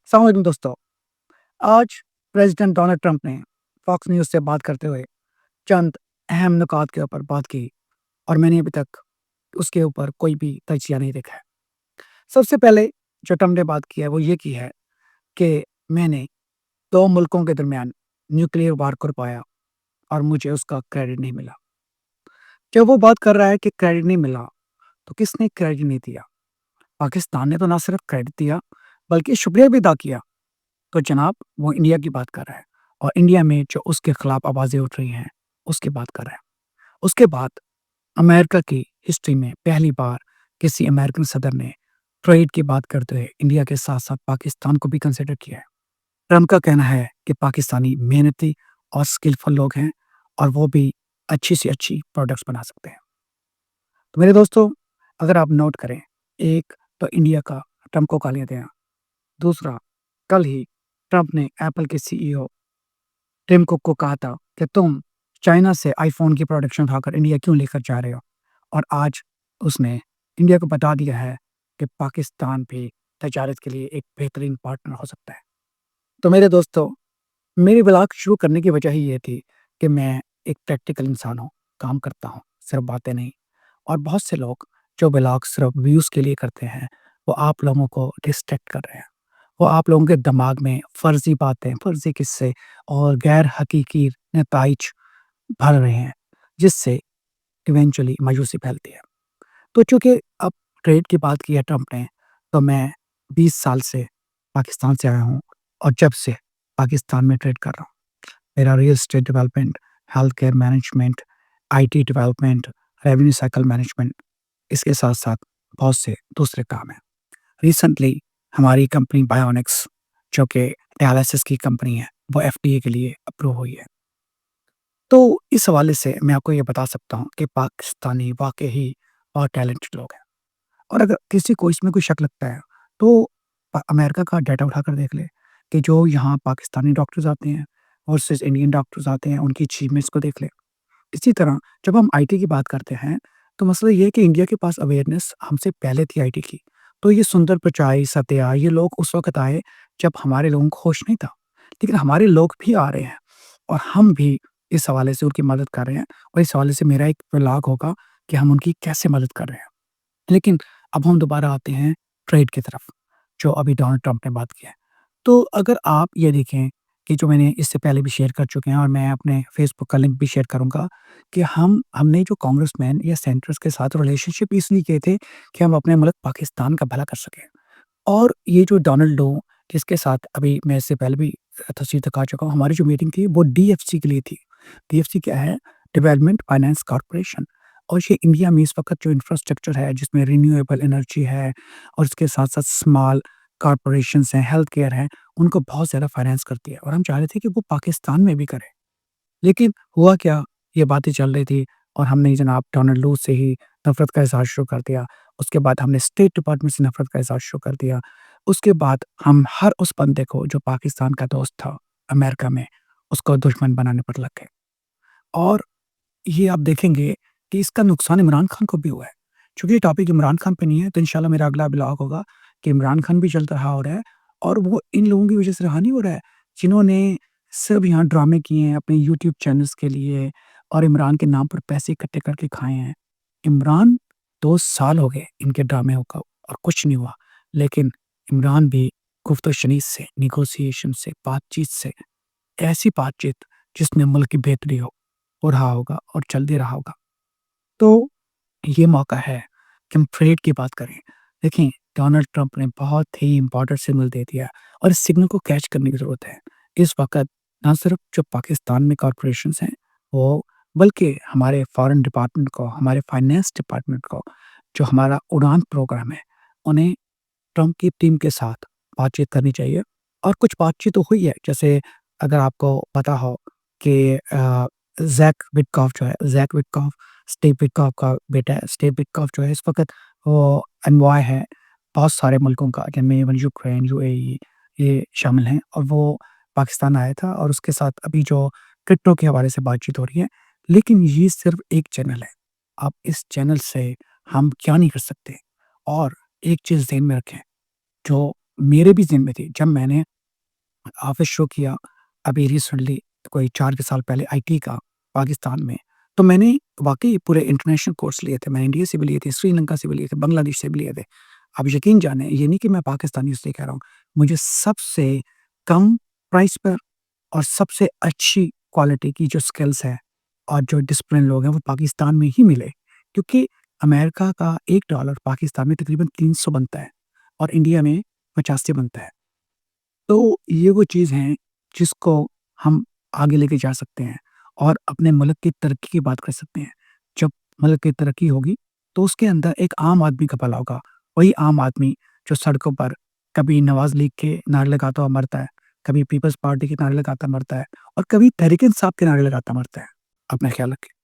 السلام علیکم دوستوں، آج پریزیڈنٹ ڈونلڈ ٹرمپ نے فاکس نیوز سے بات کرتے ہوئے چند اہم نکات کے اوپر بات کی اور میں نے ابھی تک اس کے اوپر کوئی بھی تجزیہ نہیں دیکھا ہے۔ سب سے پہلے جو ٹرمپ نے بات کی ہے وہ یہ کی ہے کہ میں نے دو ملکوں کے درمیان نیوکلیئر وار کروایا اور مجھے اس کا کریڈٹ نہیں ملا۔ جب وہ بات کر رہا ہے کہ کریڈٹ نہیں ملا تو کس نے کریڈٹ نہیں دیا؟ پاکستان نے تو نہ صرف کریڈٹ دیا بلکہ شکریہ بھی ادا کیا۔ تو جناب وہ انڈیا کی بات کر رہا ہے اور انڈیا میں جو اس کے خلاف آوازیں اٹھ رہی ہیں اس کی بات کر رہا ہے۔ اس کے بعد امریکہ کی ہسٹری میں پہلی بار کسی امریکن صدر نے ٹریڈ کی بات کرتے ہوئے انڈیا کے ساتھ ساتھ پاکستان کو بھی کنسیڈر کیا ہے۔ ٹرمپ کا کہنا ہے کہ پاکستانی محنتی اور اسکلفل لوگ ہیں اور وہ بھی اچھی سے اچھی پروڈکٹس بنا سکتے ہیں۔ تو میرے دوستوں، اگر آپ نوٹ کریں، ایک تو انڈیا کا ٹرمپ کو گالیاں دینا، دوسرا کل ہی ٹرمپ نے ایپل کے سی ای او ٹم کک کو کہا تھا کہ تم چائنا سے آئی فون کی پروڈکشن اٹھا کر انڈیا کیوں لے کر جا رہے ہو، اور آج اس نے انڈیا کو بتا دیا ہے کہ پاکستان بھی تجارت کے لیے ایک بہترین پارٹنر ہو سکتا ہے۔ تو میرے دوستوں، میری بلاگ شروع کرنے کی وجہ ہی یہ تھی کہ میں ایک پریکٹیکل انسان ہوں، کام کرتا ہوں، صرف باتیں نہیں۔ اور بہت سے لوگ جو بلاگ صرف ویوز کے لیے کرتے ہیں وہ آپ لوگوں کو ڈسٹریکٹ کر رہے ہیں۔ وہ آپ لوگوں کے دماغ میں فرضی باتیں، فرضی قصے اور غیر حقیقی نتائج بھر رہے ہیں، جس سے ایونچولی مایوسی پھیلتی ہے۔ تو چونکہ اب ٹریڈ کی بات کی ہے ٹرمپ نے، تو میں 20 سال سے پاکستان سے آیا ہوں اور جب سے پاکستان میں ٹریڈ کر رہا ہوں۔ میرا real estate development, health care management, I T development, revenue cycle management, اس کے ساتھ ساتھ بہت سے دوسرے کام ہیں۔ ریسنٹلی ہماری کمپنی بایونکس، جو کہ ڈیالائسس کی کمپنی ہے، وہ ایف ڈی اے کے لیے اپروو ہوئی ہے۔ تو اس حوالے سے میں آپ کو یہ بتا سکتا ہوں کہ پاکستانی واقعی بہت ٹیلنٹڈ لوگ ہیں، اور اگر کسی کو اس میں کوئی شک لگتا ہے تو امریکہ کا ڈیٹا اٹھا کر دیکھ لے کہ جو یہاں پاکستانی ڈاکٹرز آتے ہیں ورسز انڈین ڈاکٹرز آتے ہیں، ان کی اچیومنٹس کو دیکھ لے۔ اسی طرح جب ہم آئی ٹی کی بات کرتے ہیں تو مسئلہ یہ ہے کہ انڈیا کے پاس اویئرنیس ہم سے پہلے تھی آئی ٹی کی۔ تو یہ سندر پچائی، ستیا، یہ لوگ اس وقت آئے جب ہمارے لوگوں کو ہوش نہیں تھا، لیکن ہمارے لوگ بھی آ رہے ہیں اور ہم بھی اس حوالے سے ان کی مدد کر رہے ہیں، اور اس حوالے سے میرا ایک ولاگ ہوگا کہ ہم ان کی کیسے مدد کر رہے ہیں۔ لیکن اب ہم دوبارہ آتے ہیں ٹریڈ کی طرف، جو ابھی ڈونلڈ ٹرمپ نے بات کی ہے۔ تو اگر آپ یہ دیکھیں کہ جو میں نے اس سے پہلے بھی شیئر کر چکے ہیں اور میں اپنے فیس بک کا لنک بھی شیئر کروں گا کہ ہم نے جو کانگریس مین یا سینٹرز کے ساتھ ریلیشن شپ اس لیے کیے تھے کہ ہم اپنے ملک پاکستان کا بھلا کر سکیں۔ اور یہ جو ڈونلڈ لو، جس کے ساتھ ابھی میں اس سے پہلے بھی تصویر دکھا چکا ہوں، ہماری جو میٹنگ تھی وہ ڈی ایف سی کے لیے تھی۔ ڈی ایف سی کیا ہے؟ Development finance corporation. اور یہ انڈیا میں اس وقت جو انفراسٹرکچر ہے، جس میں رینیویبل انرجی ہے اور اس کے ساتھ ساتھ اسمال کارپوریشنس ہیں، ہیلتھ کیئر ہیں، ان کو بہت زیادہ فائنانس کرتی ہے، اور ہم چاہ رہے تھے کہ وہ پاکستان میں بھی کرے۔ لیکن ہوا کیا، یہ باتیں چل رہی تھی اور ہم نے جناب ڈونلڈ لو سے ہی نفرت کا اظہار شروع کر دیا۔ اس کے بعد ہم نے اسٹیٹ ڈپارٹمنٹ سے نفرت کا اظہار شروع کر دیا۔ اس کے بعد ہم ہر اس بندے کو جو پاکستان کا دوست تھا امریکہ میں، اس کو دشمن بنانے پر لگ گئے۔ اور یہ آپ دیکھیں گے کہ اس کا نقصان عمران خان کو بھی ہوا ہے۔ چونکہ یہ ٹاپک عمران خان پہ نہیں ہے تو انشاءاللہ میرا اگلا بلاگ ہوگا کہ عمران خان بھی چلتا رہا ہو رہا ہے، اور وہ ان لوگوں کی وجہ سے رہا نہیں ہو رہا ہے جنہوں نے صرف یہاں ڈرامے کیے ہیں اپنے یوٹیوب چینلز کے لیے اور عمران کے نام پر پیسے اکٹھے کر کے کھائے ہیں۔ عمران 2 سال ہو گئے ان کے ڈرامے کا اور کچھ نہیں ہوا، لیکن عمران بھی گفت و شنید سے، نیگوسیشن سے، بات چیت سے، ایسی بات چیت جس میں ملک کی بہتری ہو رہا ہوگا اور چلتے رہا ہوگا۔ تو یہ موقع ہے کہ ہم ٹریڈ کی بات کریں۔ دیکھیں، ڈونلڈ ٹرمپ نے بہت ہی امپورٹنٹ سگنل دے دیا اور اس سگنل کو کیچ کرنے کی ضرورت ہے۔ اس وقت نہ صرف جو پاکستان میں کارپوریشنز ہیں وہ، بلکہ ہمارے فارن ڈپارٹمنٹ کو، ہمارے فائنانس ڈپارٹمنٹ کو، جو ہمارا اڑان پروگرام ہے، انہیں ٹرمپ کی ٹیم کے ساتھ بات چیت کرنی چاہیے۔ اور کچھ بات چیت تو ہوئی ہے، جیسے اگر آپ کو پتا ہو کہ زیک وٹکاف جو ہے، زیک وٹکاف اسٹیو وٹکاف کا بیٹا ہے۔ اسٹیو وٹکاف جو ہے اس وقت وہ انوائے ہے بہت سارے ملکوں کا، جن میں یوکرین، یو اے ای یہ شامل ہیں، اور وہ پاکستان آیا تھا، اور اس کے ساتھ ابھی جو کرپٹو کے حوالے سے بات چیت ہو رہی ہے۔ لیکن یہ صرف ایک چینل ہے، اب اس چینل سے ہم کیا نہیں کر سکتے۔ اور ایک چیز ذہن میں رکھیں، جو میرے بھی ذہن میں تھی جب میں نے آفس شروع کیا ابھی ریسنٹلی کوئی 4 کے سال پہلے آئی ٹی کا پاکستان میں، تو میں نے واقعی پورے انٹرنیشنل کورس لیے تھے۔ میں انڈیا سے بھی لیے تھے، سری لنکا سے بھی لیے تھے، بنگلہ دیش سے بھی لیے تھے۔ آپ یقین جانیں یہ نہیں کہ میں پاکستانی اس لیے کہہ رہا ہوں، مجھے سب سے کم پرائس پر اور سب سے اچھی کوالٹی کی جو سکلز ہے اور جو ڈسپلن لوگ ہیں وہ پاکستان میں ہی ملے، کیونکہ امریکہ کا $1 پاکستان میں تقریباً 300 بنتا ہے اور انڈیا میں 85 بنتا ہے۔ تو یہ وہ چیز ہیں جس کو ہم آگے لے کے جا سکتے ہیں اور اپنے ملک کی ترقی کی بات کر سکتے ہیں۔ جب ملک کی ترقی ہوگی تو اس کے اندر ایک عام آدمی کا بھلا ہوگا، وہی عام آدمی جو سڑکوں پر کبھی نواز لیگ کے نعرے لگاتا ہوا مرتا ہے، کبھی پیپلز پارٹی کے نعرے لگاتا مرتا ہے اور کبھی تحریک انصاف کے نعرے لگاتا مرتا ہے۔ اپنا خیال رکھیں۔